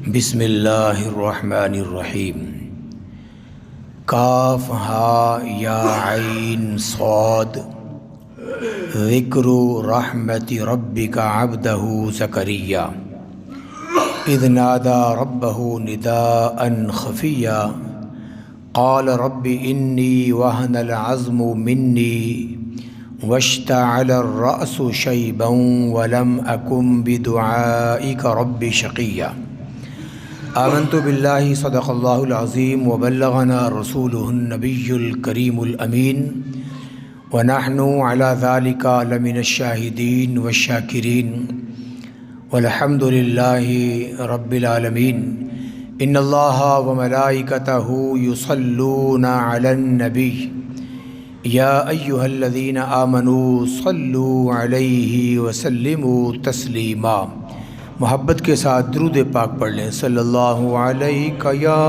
بسم اللہ الرحمن الرحیم کاف ہا یا عین صاد ذکر رحمت ربک عبدہ زکریا اذ نادى ربه نداء خفيا قال رب إني وهن العظم مني واشتعل الرأس شيبا ولم أكن بدعائك رب شقيا آمنت بالله صدق الله العظيم وبلغنا رسوله النبي الكريم الأمين ونحن على ذلك لمن الشاهدين والشاكرين والحمد لله رب العالمين ان الله وملائكته يصلون على النبي يا ايها الذين آمنوا صلوا عليه وسلموا تسلیما۔ محبت کے ساتھ درود پاک پڑھ لیں۔ صلی اللہ علیہ یا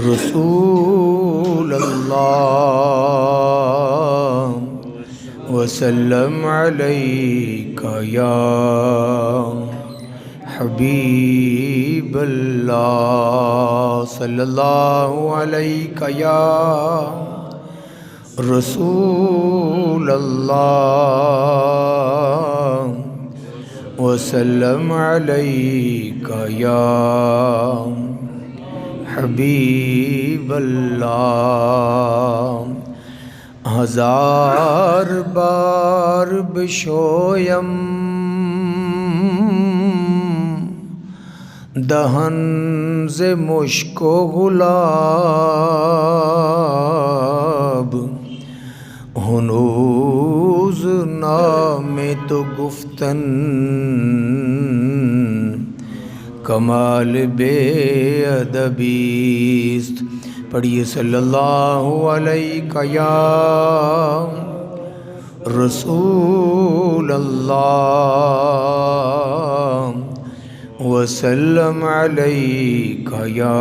رسول اللہ وسلم علیک یا حبیب اللہ۔ صلی اللہ علیک یا رسول اللہ وسلم علیک یا حبیب اللہ۔ ہزار بار بشویم دہن ز مشک و گلاب ہنوز نام تو گفتن کمال بے ادبیست۔ پڑھیے صلی اللہ علیہ یا رسول اللہ وسلم علیک یا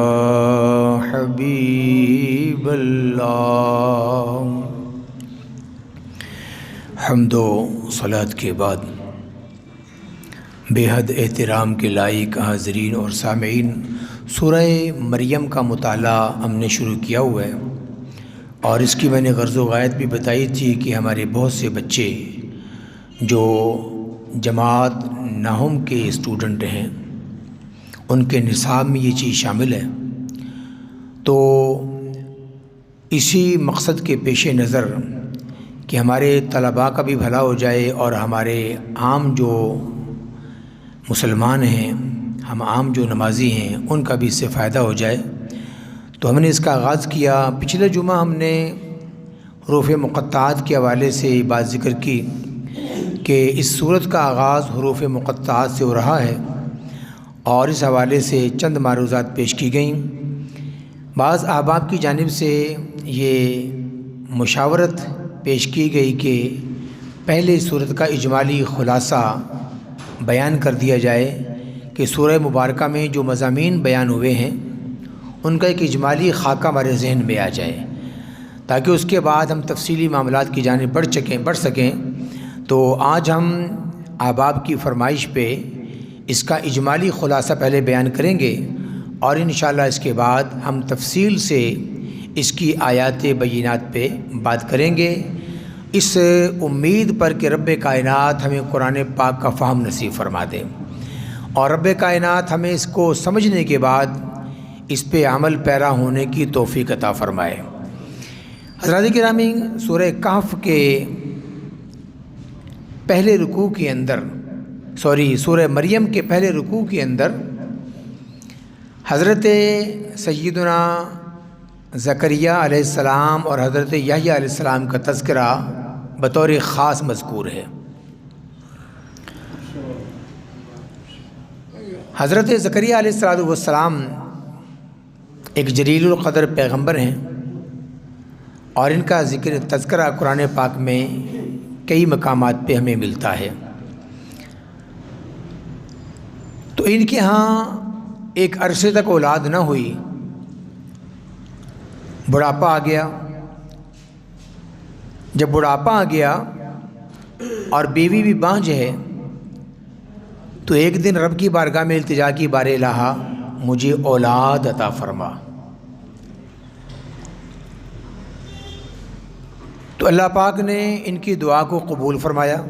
حبیب اللہ۔ حمد و صلاۃ کے بعد بے حد احترام کے لائق حاضرین اور سامعین، سورہ مریم کا مطالعہ ہم نے شروع کیا ہوا ہے، اور اس کی میں نے غرض و غایت بھی بتائی تھی کہ ہمارے بہت سے بچے جو جماعت نہم کے اسٹوڈنٹ ہیں ان کے نصاب میں یہ چیز شامل ہے، تو اسی مقصد کے پیش نظر کہ ہمارے طلباء کا بھی بھلا ہو جائے اور ہمارے عام جو مسلمان ہیں، ہم عام جو نمازی ہیں، ان کا بھی اس سے فائدہ ہو جائے، تو ہم نے اس کا آغاز کیا۔ پچھلے جمعہ ہم نے حروف مقطعات کے حوالے سے بات ذکر کی کہ اس سورت کا آغاز حروف مقطعات سے ہو رہا ہے، اور اس حوالے سے چند معروضات پیش کی گئیں۔ بعض احباب کی جانب سے یہ مشاورت پیش کی گئی کہ پہلے سورت کا اجمالی خلاصہ بیان کر دیا جائے کہ سورہ مبارکہ میں جو مضامین بیان ہوئے ہیں ان کا ایک اجمالی خاکہ ہمارے ذہن میں آ جائے، تاکہ اس کے بعد ہم تفصیلی معاملات کی جانب بڑھ سکیں۔ تو آج ہم احباب کی فرمائش پہ اس کا اجمالی خلاصہ پہلے بیان کریں گے، اور انشاءاللہ اس کے بعد ہم تفصیل سے اس کی آیات بینات پہ بات کریں گے، اس امید پر کہ رب کائنات ہمیں قرآن پاک کا فہم نصیب فرما دے، اور رب کائنات ہمیں اس کو سمجھنے کے بعد اس پہ عمل پیرا ہونے کی توفیق عطا فرمائے۔ حضرات گرامی، سورہ کہف کے پہلے رکوع کے اندر سورہ مریم کے پہلے رکوع کے اندر حضرت سیدنا زکریا علیہ السلام اور حضرت یحییٰ علیہ السلام کا تذکرہ بطور خاص مذکور ہے۔ حضرت زکریا علیہ السلام ایک جلیل القدر پیغمبر ہیں، اور ان کا تذکرہ قرآن پاک میں کئی مقامات پہ ہمیں ملتا ہے۔ تو ان کے ہاں ایک عرصے تک اولاد نہ ہوئی، بڑھاپا آ گیا۔ جب بڑھاپا آ گیا اور بیوی بھی بانجھ ہے تو ایک دن رب کی بارگاہ میں التجا کی، بار الہ مجھے اولاد عطا فرما۔ تو اللہ پاک نے ان کی دعا کو قبول فرمایا،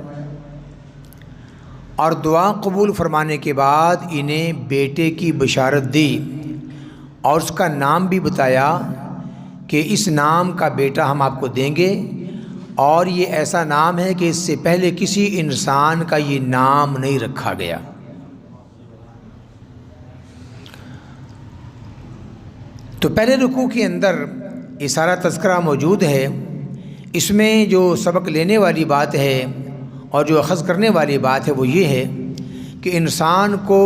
اور دعا قبول فرمانے کے بعد انہیں بیٹے کی بشارت دی، اور اس کا نام بھی بتایا کہ اس نام کا بیٹا ہم آپ کو دیں گے، اور یہ ایسا نام ہے کہ اس سے پہلے کسی انسان کا یہ نام نہیں رکھا گیا۔ تو پہلے رکوع کے اندر یہ سارا تذکرہ موجود ہے۔ اس میں جو سبق لینے والی بات ہے اور جو اخذ کرنے والی بات ہے وہ یہ ہے کہ انسان کو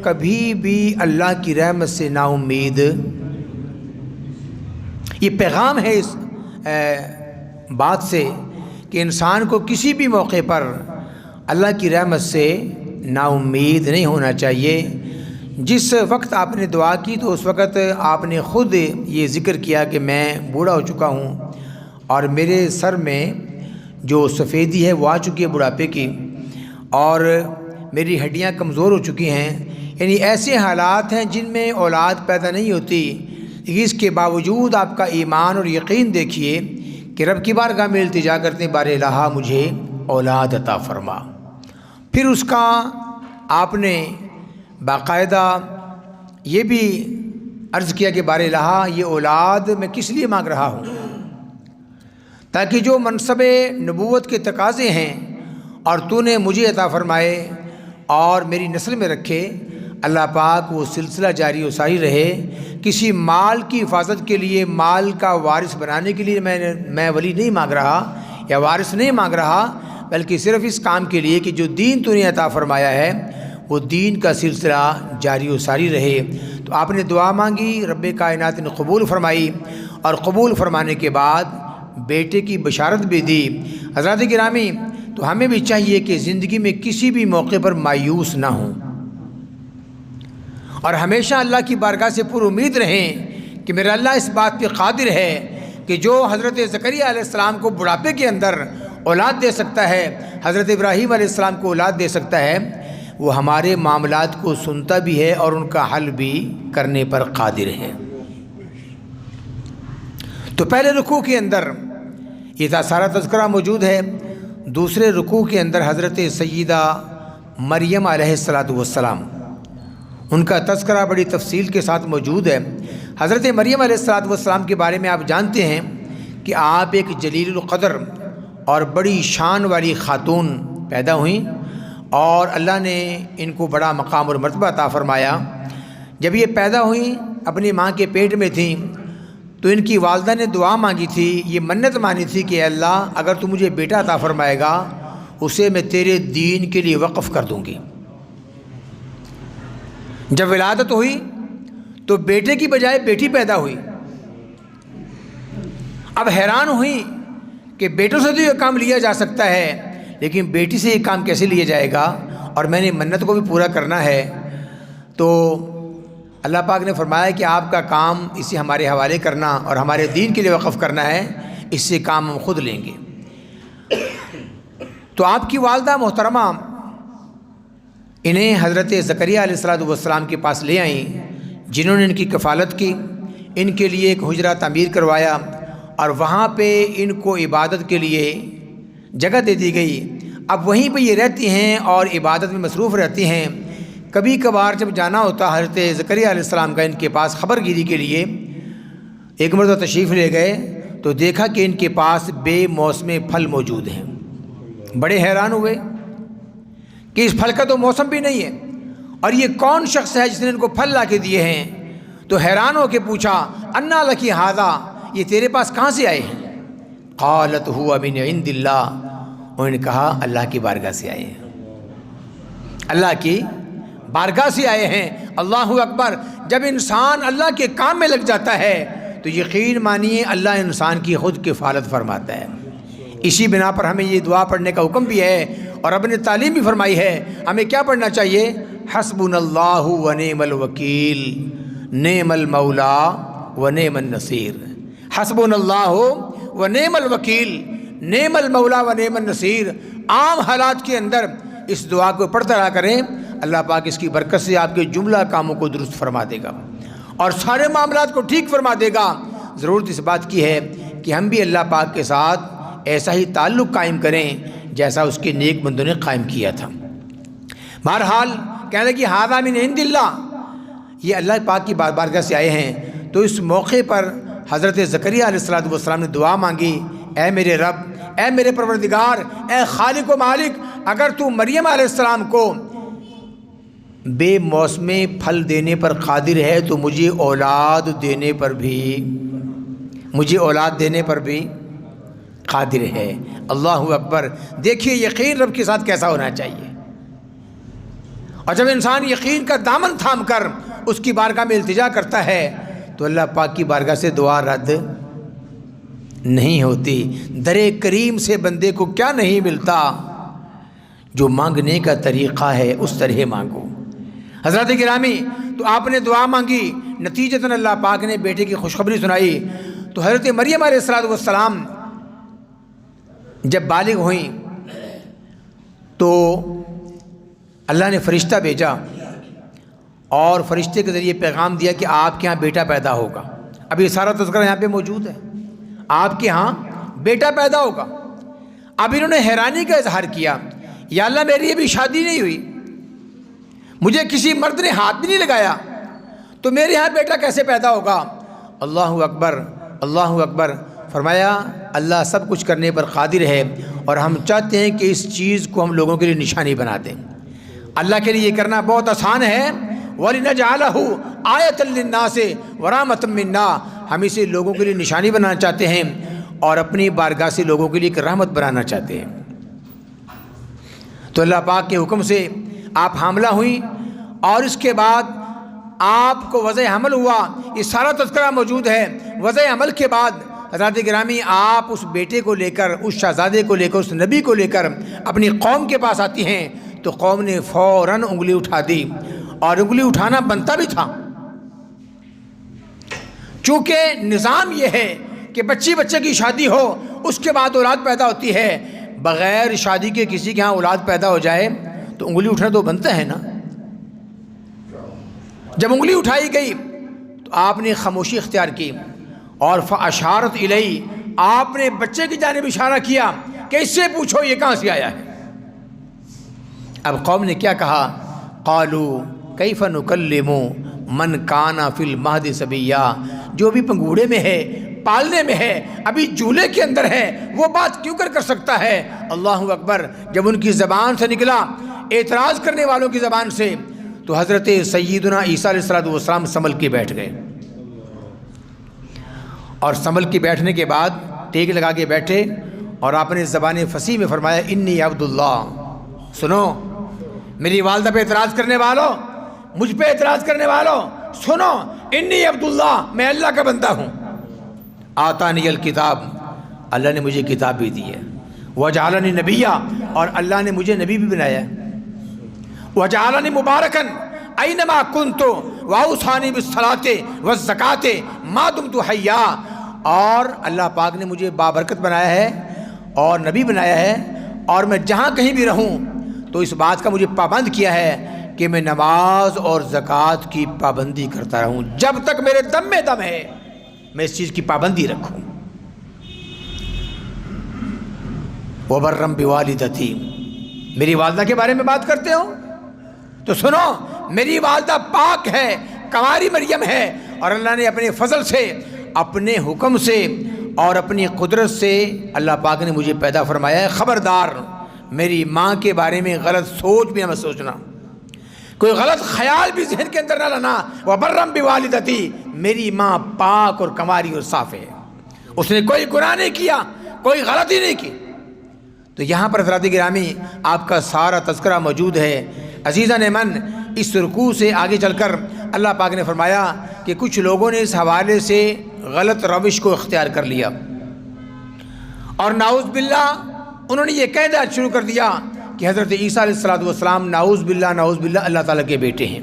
کبھی بھی اللہ کی رحمت سے نا امید، یہ پیغام ہے اس بات سے کہ انسان کو کسی بھی موقع پر اللہ کی رحمت سے نا امید نہیں ہونا چاہیے۔ جس وقت آپ نے دعا کی تو اس وقت آپ نے خود یہ ذکر کیا کہ میں بوڑھا ہو چکا ہوں اور میرے سر میں جو سفیدی ہے وہ آ چکی ہے بڑھاپے کی، اور میری ہڈیاں کمزور ہو چکی ہیں، یعنی ایسے حالات ہیں جن میں اولاد پیدا نہیں ہوتی۔ اس کے باوجود آپ کا ایمان اور یقین دیکھیے کہ رب کی بارگاہ میں التجا کرتے بار الہ مجھے اولاد عطا فرما۔ پھر اس کا آپ نے باقاعدہ یہ بھی عرض کیا کہ بار الہ یہ اولاد میں کس لیے مانگ رہا ہوں، تاکہ جو منصب نبوت کے تقاضے ہیں اور تو نے مجھے عطا فرمائے اور میری نسل میں رکھے، اللہ پاک وہ سلسلہ جاری و ساری رہے۔ کسی مال کی حفاظت کے لیے، مال کا وارث بنانے کے لیے میں ولی نہیں مانگ رہا یا وارث نہیں مانگ رہا، بلکہ صرف اس کام کے لیے کہ جو دین تو نے عطا فرمایا ہے وہ دین کا سلسلہ جاری و ساری رہے۔ تو آپ نے دعا مانگی، رب کائنات نے قبول فرمائی، اور قبول فرمانے کے بعد بیٹے کی بشارت بھی دی۔ حضرات گرامی، تو ہمیں بھی چاہیے کہ زندگی میں کسی بھی موقع پر مایوس نہ ہوں، اور ہمیشہ اللہ کی بارگاہ سے پر امید رہیں کہ میرا اللہ اس بات پہ قادر ہے کہ جو حضرت زکریا علیہ السلام کو بڑھاپے کے اندر اولاد دے سکتا ہے، حضرت ابراہیم علیہ السلام کو اولاد دے سکتا ہے، وہ ہمارے معاملات کو سنتا بھی ہے اور ان کا حل بھی کرنے پر قادر ہے۔ تو پہلے رکوع کے اندر یہ سارا تذکرہ موجود ہے۔ دوسرے رکوع کے اندر حضرت سیدہ مریم علیہ السلام ان کا تذکرہ بڑی تفصیل کے ساتھ موجود ہے۔ حضرت مریم علیہ السلام کے بارے میں آپ جانتے ہیں کہ آپ ایک جلیل القدر اور بڑی شان والی خاتون پیدا ہوئیں، اور اللہ نے ان کو بڑا مقام اور مرتبہ عطا فرمایا۔ جب یہ پیدا ہوئیں، اپنی ماں کے پیٹ میں تھیں، تو ان کی والدہ نے دعا مانگی تھی، یہ منت مانی تھی کہ اللہ اگر تو مجھے بیٹا عطا فرمائے گا اسے میں تیرے دین کے لیے وقف کر دوں گی۔ جب ولادت ہوئی تو بیٹے کی بجائے بیٹی پیدا ہوئی۔ اب حیران ہوئی کہ بیٹوں سے تو یہ کام لیا جا سکتا ہے، لیکن بیٹی سے یہ کام کیسے لیا جائے گا، اور میں نے منت کو بھی پورا کرنا ہے۔ تو اللہ پاک نے فرمایا کہ آپ کا کام اسے ہمارے حوالے کرنا اور ہمارے دین کے لیے وقف کرنا ہے، اس سے کام ہم خود لیں گے۔ تو آپ کی والدہ محترمہ انہیں حضرت زکریا علیہ السلام کے پاس لے آئیں، جنہوں نے ان کی کفالت کی، ان کے لیے ایک حجرہ تعمیر کروایا، اور وہاں پہ ان کو عبادت کے لیے جگہ دے دی گئی۔ اب وہیں پہ یہ رہتی ہیں اور عبادت میں مصروف رہتی ہیں۔ کبھی کبھار جب جانا ہوتا حضرت زکریا علیہ السلام کا ان کے پاس خبر گیری کے لیے، ایک مرتبہ تشریف لے گئے تو دیکھا کہ ان کے پاس بے موسم پھل موجود ہیں۔ بڑے حیران ہوئے کہ اس پھل کا تو موسم بھی نہیں ہے، اور یہ کون شخص ہے جس نے ان کو پھل لا کے دیے ہیں؟ تو حیران ہو کے پوچھا انا لکی ھذا، یہ تیرے پاس کہاں سے آئے ہیں؟ قالت هو من عند اللہ، انہوں نے کہا اللہ کی بارگاہ سے آئے ہیں، اللہ کی بارگاہ سے آئے ہیں۔ اللہ اکبر! جب انسان اللہ کے کام میں لگ جاتا ہے تو یقین مانیے اللہ انسان کی خود کفالت فرماتا ہے۔ اسی بنا پر ہمیں یہ دعا پڑھنے کا حکم بھی ہے، اور اب نے تعلیم بھی فرمائی ہے۔ ہمیں کیا پڑھنا چاہیے؟ حسبنا اللہ و نعم الوکیل، نعم المولا و نعم النصیر۔ حسبنا اللہ و نعم الوکیل، نعم المولا و نعم النصیر۔ عام حالات کے اندر اس دعا کو پڑھتا رہا کریں، اللہ پاک اس کی برکت سے آپ کے جملہ کاموں کو درست فرما دے گا اور سارے معاملات کو ٹھیک فرما دے گا۔ ضرورت اس بات کی ہے کہ ہم بھی اللہ پاک کے ساتھ ایسا ہی تعلق قائم کریں جیسا اس کے نیک بندوں نے قائم کیا تھا۔ بہرحال کہنے لگے ھذا من عند اللہ، یہ اللہ پاک کی بارگاہ سے آئے ہیں۔ تو اس موقع پر حضرت زکریا علیہ السلام نے دعا مانگی، اے میرے رب، اے میرے پروردگار، اے خالق و مالک، اگر تو مریم علیہ السلام کو بے موسم پھل دینے پر قادر ہے تو مجھے اولاد دینے پر بھی قادر ہے۔ اللہ اکبر! دیکھیے یقین رب کے ساتھ کیسا ہونا چاہیے، اور جب انسان یقین کا دامن تھام کر اس کی بارگاہ میں التجا کرتا ہے تو اللہ پاک کی بارگاہ سے دعا رد نہیں ہوتی۔ در کریم سے بندے کو کیا نہیں ملتا، جو مانگنے کا طریقہ ہے اس طرح مانگو۔ حضرات گرامی، تو آپ نے دعا مانگی، نتیجتاً اللہ پاک نے بیٹے کی خوشخبری سنائی۔ تو حضرت مریم علیہ السلام جب بالغ ہوئیں تو اللہ نے فرشتہ بھیجا اور فرشتے کے ذریعے پیغام دیا کہ آپ کے ہاں بیٹا پیدا ہوگا۔ اب یہ سارا تذکرہ یہاں پہ موجود ہے، آپ کے ہاں بیٹا پیدا ہوگا۔ اب انہوں نے حیرانی کا اظہار کیا، یا اللہ میری ابھی شادی نہیں ہوئی، مجھے کسی مرد نے ہاتھ بھی نہیں لگایا، تو میرے ہاں بیٹا کیسے پیدا ہوگا؟ اللہ اکبر، اللہ اکبر! فرمایا اللہ سب کچھ کرنے پر قادر ہے، اور ہم چاہتے ہیں کہ اس چیز کو ہم لوگوں کے لیے نشانی بنا دیں۔ اللہ کے لیے یہ کرنا بہت آسان ہے۔ وَلِنَجْعَلَهُ آیَةً لِلنَّاسِ وَرَحْمَةً مِنَّا، ہم اسے لوگوں کے لیے نشانی بنانا چاہتے ہیں اور اپنی بارگاہ سے لوگوں کے لیے ایک رحمت بنانا چاہتے ہیں۔ تو اللہ پاک کے حکم سے آپ حاملہ ہوئیں، اور اس کے بعد آپ کو وضع حمل ہوا۔ یہ سارا تذکرہ موجود ہے۔ وضع حمل کے بعد حضرات گرامی آپ اس بیٹے کو لے کر، اس شہزادے کو لے کر، اس نبی کو لے کر اپنی قوم کے پاس آتی ہیں، تو قوم نے فوراً انگلی اٹھا دی، اور انگلی اٹھانا بنتا بھی تھا، چونکہ نظام یہ ہے کہ بچے کی شادی ہو، اس کے بعد اولاد پیدا ہوتی ہے۔ بغیر شادی کے کسی کے ہاں اولاد پیدا ہو جائے تو انگلی اٹھنا تو بنتا ہے نا۔ جب انگلی اٹھائی گئی تو آپ نے خاموشی اختیار کی، اور فاشارت الیہ، آپ نے بچے کی جانب اشارہ کیا کہ اس سے پوچھو یہ کہاں سے آیا ہے۔ اب قوم نے کیا کہا؟ قالوا کیف نکلم من کان فی المہد صبیا، جو بھی پنگوڑے میں ہے، پالنے میں ہے، ابھی جھولے کے اندر ہے، وہ بات کیوں کر سکتا ہے؟ اللہ اکبر! جب ان کی زبان سے نکلا، اعتراض کرنے والوں کی زبان سے، تو حضرت سیدنا عیسیٰ علیہ السلام سنبھل کے بیٹھ گئے، اور سنبھل کے بیٹھنے کے بعد ٹیک لگا کے بیٹھے، اور آپ نے زبان فصیح میں فرمایا انی عبداللہ۔ سنو میری والدہ پہ اعتراض کرنے والوں، مجھ پہ اعتراض کرنے والوں، سنو، انی عبداللہ، میں اللہ کا بندہ ہوں۔ آتانی الکتاب، اللہ نے مجھے کتاب بھی دی ہے، وجعلنی نبیا، اور اللہ نے مجھے نبی بھی بنایا ہے، وجعلنی مبارکن اینما کنت واوصانی بالصلاۃ والزکاۃ ما دمت حیا، اور اللہ پاک نے مجھے بابرکت بنایا ہے اور نبی بنایا ہے، اور میں جہاں کہیں بھی رہوں تو اس بات کا مجھے پابند کیا ہے کہ میں نماز اور زکوٰۃ کی پابندی کرتا رہوں، جب تک میرے دم میں دم ہے میں اس چیز کی پابندی رکھوں۔ وبرم بوالدتی، میری والدہ کے بارے میں بات کرتے ہو تو سنو، میری والدہ پاک ہے، کنواری مریم ہے، اور اللہ نے اپنے فضل سے، اپنے حکم سے اور اپنی قدرت سے اللہ پاک نے مجھے پیدا فرمایا ہے۔ خبردار میری ماں کے بارے میں غلط سوچ بھی نہ سوچنا، کوئی غلط خیال بھی ذہن کے اندر نہ لانا۔ وبرم بوالدتی، میری ماں پاک اور کنواری اور صاف ہے، اس نے کوئی گناہ نہیں کیا، کوئی غلطی نہیں کی۔ تو یہاں پر حضرات گرامی آپ کا سارا تذکرہ موجود ہے۔ عزیزان من، اس رکوع سے آگے چل کر اللہ پاک نے فرمایا کہ کچھ لوگوں نے اس حوالے سے غلط روش کو اختیار کر لیا، اور نعوذ باللہ انہوں نے یہ کہنا شروع کر دیا کہ حضرت عیسیٰ علیہ السلام نعوذ باللہ اللہ تعالیٰ کے بیٹے ہیں،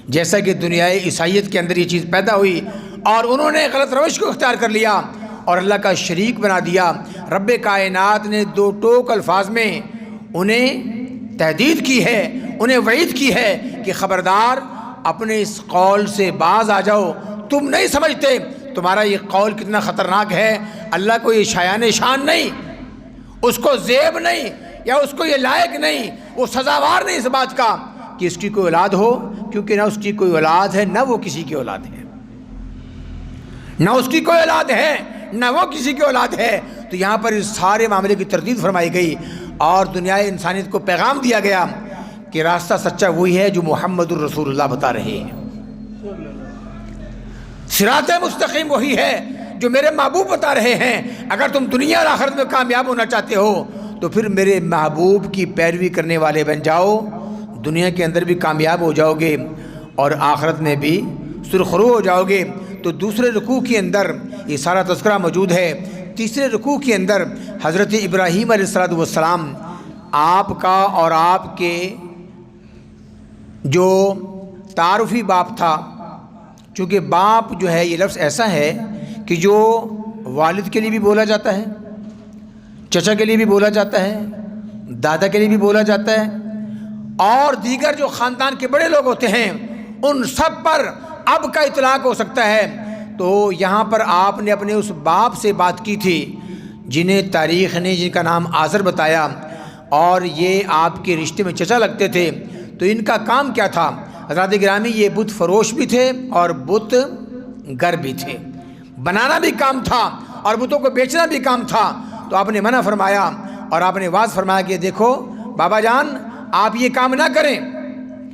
جیسا کہ دنیائے عیسائیت کے اندر یہ چیز پیدا ہوئی، اور انہوں نے غلط روش کو اختیار کر لیا اور اللہ کا شریک بنا دیا۔ رب کائنات نے دو ٹوک الفاظ میں انہیں تہدید کی ہے، انہیں وعید کی ہے کہ خبردار اپنے اس قول سے باز آ جاؤ، تم نہیں سمجھتے تمہارا یہ قول کتنا خطرناک ہے، اللہ کو یہ شایان شان نہیں، اس کو زیب نہیں، یا اس کو یہ لائق نہیں، وہ سزاوار نہیں اس بات کا کہ اس کی کوئی اولاد ہو، کیونکہ نہ اس کی کوئی اولاد ہے نہ وہ کسی کی اولاد ہے، نہ اس کی کوئی اولاد ہے نہ وہ کسی کی اولاد ہے۔ تو یہاں پر اس سارے معاملے کی تردید فرمائی گئی اور دنیا انسانیت کو پیغام دیا گیا کہ راستہ سچا وہی ہے جو محمد الرسول اللہ بتا رہے ہیں، صراط مستقیم وہی ہے جو میرے محبوب بتا رہے ہیں۔ اگر تم دنیا اور آخرت میں کامیاب ہونا چاہتے ہو تو پھر میرے محبوب کی پیروی کرنے والے بن جاؤ، دنیا کے اندر بھی کامیاب ہو جاؤ گے اور آخرت میں بھی سرخرو ہو جاؤ گے۔ تو دوسرے رکوع کے اندر یہ سارا تذکرہ موجود ہے۔ تیسرے رکوع کے اندر حضرت ابراہیم علیہ السلام آپ کا اور آپ کے جو تعارفی باپ تھا، چونکہ باپ جو ہے یہ لفظ ایسا ہے کہ جو والد کے لیے بھی بولا جاتا ہے، چچا کے لیے بھی بولا جاتا ہے، دادا کے لیے بھی بولا جاتا ہے، اور دیگر جو خاندان کے بڑے لوگ ہوتے ہیں ان سب پر اب کا اطلاق ہو سکتا ہے۔ تو یہاں پر آپ نے اپنے اس باپ سے بات کی تھی جنہیں تاریخ نے جن کا نام آزر بتایا، اور یہ آپ کے رشتے میں چچا لگتے تھے۔ تو ان کا کام کیا تھا؟ حضرات گرامی یہ بت فروش بھی تھے اور بت گر بھی تھے، بنانا بھی کام تھا اور بتوں کو بیچنا بھی کام تھا۔ تو آپ نے منع فرمایا اور آپ نے واضح فرمایا کہ دیکھو بابا جان، آپ یہ کام نہ کریں،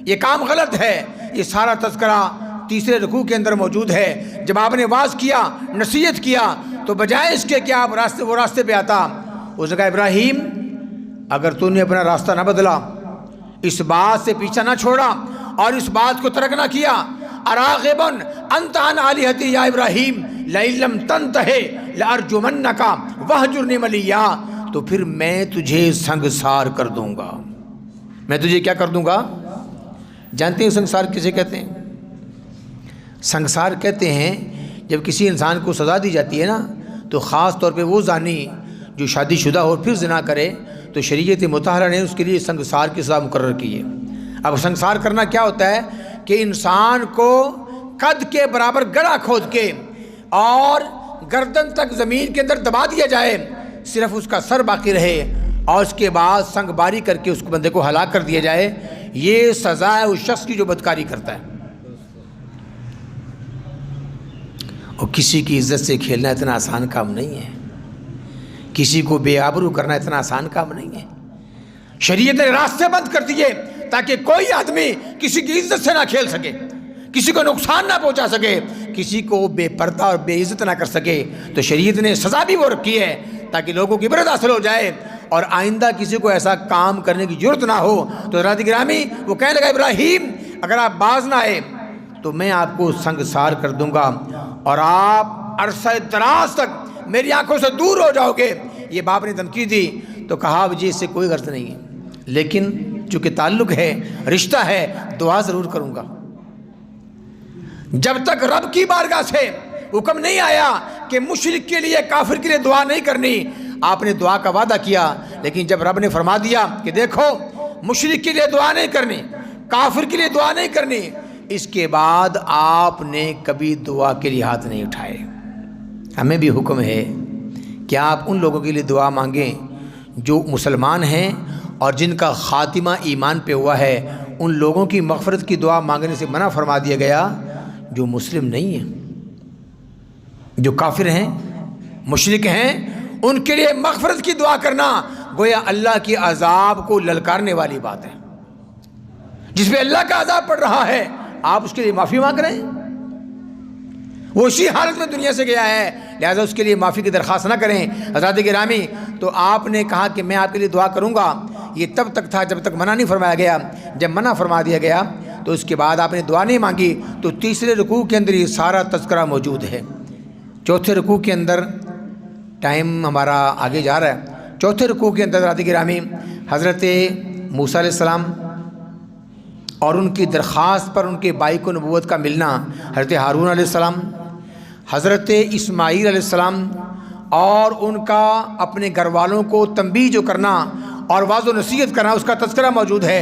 یہ کام غلط ہے۔ یہ سارا تذکرہ تیسرے رکوع کے اندر موجود ہے۔ جب آپ نے واضح کیا، نصیحت کیا، تو بجائے اس کے کہ آپ وہ راستے پہ آتا، اس نے کہا ابراہیم اگر تو نے اپنا راستہ نہ بدلا، اس بات سے پیچھا نہ چھوڑا اور اس بات کو ترک نہ کیا، اراغبا انت عن آلہتی یا ابراہیم لئن لم تنتہ لارجمنک وہجرنی ملیا، تو پھر میں تجھے سنگسار کر دوں گا۔ میں تجھے کیا کر دوں گا؟ جانتے ہیں سنگسار کسے کہتے ہیں؟ سنگسار کہتے ہیں جب کسی انسان کو سزا دی جاتی ہے نا، تو خاص طور پہ وہ زانی جو شادی شدہ ہو پھر زنا کرے، تو شریعت مطہرہ نے اس کے لیے سنگسار کی سزا مقرر کی ہے۔ اب سنگسار کرنا کیا ہوتا ہے کہ انسان کو قد کے برابر گڑھا کھود کے اور گردن تک زمین کے اندر دبا دیا جائے، صرف اس کا سر باقی رہے، اور اس کے بعد سنگ باری کر کے اس بندے کو ہلاک کر دیا جائے۔ یہ سزا ہے اس شخص کی جو بدکاری کرتا ہے۔ اور کسی کی عزت سے کھیلنا اتنا آسان کام نہیں ہے، کسی کو بے آبرو کرنا اتنا آسان کام نہیں ہے۔ شریعت نے راستے بند کر دیے تاکہ کوئی آدمی کسی کی عزت سے نہ کھیل سکے، کسی کو نقصان نہ پہنچا سکے، کسی کو بے پردہ اور بے عزت نہ کر سکے۔ تو شریعت نے سزا بھی وہ رکھی ہے تاکہ لوگوں کی عبرت حاصل ہو جائے اور آئندہ کسی کو ایسا کام کرنے کی ضرورت نہ ہو۔ تو حضرات گرامی وہ کہنے لگا ابراہیم اگر آپ باز نہ آئے تو میں آپ کو سنگسار کر دوں گا اور آپ عرصہ دراز تک میری آنکھوں سے دور ہو جاؤ گے۔ یہ باپ نے دھمکی دی تو کہا جی اس سے کوئی غرض نہیں ہے، لیکن چونکہ تعلق ہے، رشتہ ہے، دعا ضرور کروں گا۔ جب تک رب کی بارگاہ سے حکم نہیں آیا کہ مشرک کے لیے، کافر کے لیے دعا نہیں کرنی، آپ نے دعا کا وعدہ کیا، لیکن جب رب نے فرما دیا کہ دیکھو مشرک کے لیے دعا نہیں کرنی، کافر کے لیے دعا نہیں کرنی، اس کے بعد آپ نے کبھی دعا کے لیے ہاتھ نہیں اٹھائے۔ ہمیں بھی حکم ہے کہ آپ ان لوگوں کے لیے دعا مانگیں جو مسلمان ہیں اور جن کا خاتمہ ایمان پہ ہوا ہے۔ ان لوگوں کی مغفرت کی دعا مانگنے سے منع فرما دیا گیا جو مسلم نہیں ہیں، جو کافر ہیں، مشرک ہیں، ان کے لیے مغفرت کی دعا کرنا گویا اللہ کے عذاب کو للکارنے والی بات ہے۔ جس پہ اللہ کا عذاب پڑ رہا ہے آپ اس کے لیے معافی مانگ رہے ہیں، وہ اسی حالت میں دنیا سے گیا ہے، لہذا اس کے لیے معافی کی درخواست نہ کریں۔ حضرات گرامی تو آپ نے کہا کہ میں آپ کے لیے دعا کروں گا، یہ تب تک تھا جب تک منع نہیں فرمایا گیا۔ جب منع فرما دیا گیا تو اس کے بعد آپ نے دعا نہیں مانگی۔ تو تیسرے رکوع کے اندر یہ سارا تذکرہ موجود ہے۔ چوتھے رکوع کے اندر ٹائم ہمارا آگے جا رہا ہے۔ چوتھے رکوع کے اندر حضرات گرامی حضرت موسیٰ علیہ السلام اور ان کی درخواست پر ان کے بھائی کو نبوت کا ملنا، حضرت ہارون علیہ السلام، حضرت اسماعیل علیہ السلام اور ان کا اپنے گھر والوں کو تنبیہ جو کرنا اور واضح و نصیحت کرنا، اس کا تذکرہ موجود ہے۔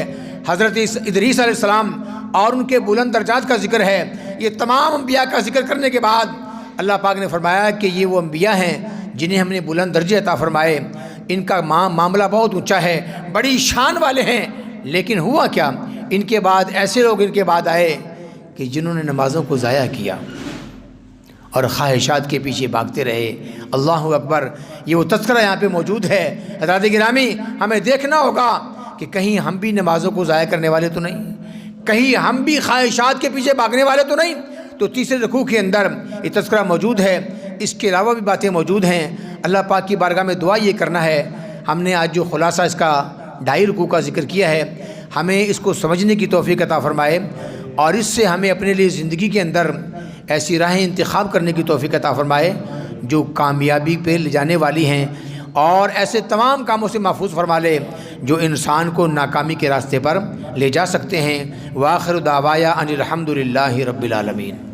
حضرت ادریس علیہ السلام اور ان کے بلند درجات کا ذکر ہے۔ یہ تمام انبیاء کا ذکر کرنے کے بعد اللہ پاک نے فرمایا کہ یہ وہ انبیاء ہیں جنہیں ہم نے بلند درجے عطا فرمائے، ان کا معاملہ بہت اونچا ہے، بڑی شان والے ہیں۔ لیکن ہوا کیا، ان کے بعد ایسے لوگ ان کے بعد آئے کہ جنہوں نے نمازوں کو ضائع کیا اور خواہشات کے پیچھے بھاگتے رہے۔ اللہ اکبر، یہ وہ تذکرہ یہاں پہ موجود ہے۔ حضرات گرامی، ہمیں دیکھنا ہوگا کہ کہیں ہم بھی نمازوں کو ضائع کرنے والے تو نہیں، کہیں ہم بھی خواہشات کے پیچھے بھاگنے والے تو نہیں۔ تو تیسرے رکوع کے اندر یہ تذکرہ موجود ہے، اس کے علاوہ بھی باتیں موجود ہیں۔ اللہ پاک کی بارگاہ میں دعا یہ کرنا ہے، ہم نے آج جو خلاصہ اس کا 2.5 رکوع کا ذکر کیا ہے، ہمیں اس کو سمجھنے کی توفیق عطا فرمائے اور اس سے ہمیں اپنے لیے زندگی کے اندر ایسی راہیں انتخاب کرنے کی توفیق عطا فرمائے جو کامیابی پہ لے جانے والی ہیں، اور ایسے تمام کاموں سے محفوظ فرما لے جو انسان کو ناکامی کے راستے پر لے جا سکتے ہیں۔ وآخر دعوایا ان الحمد للہ رب العالمین۔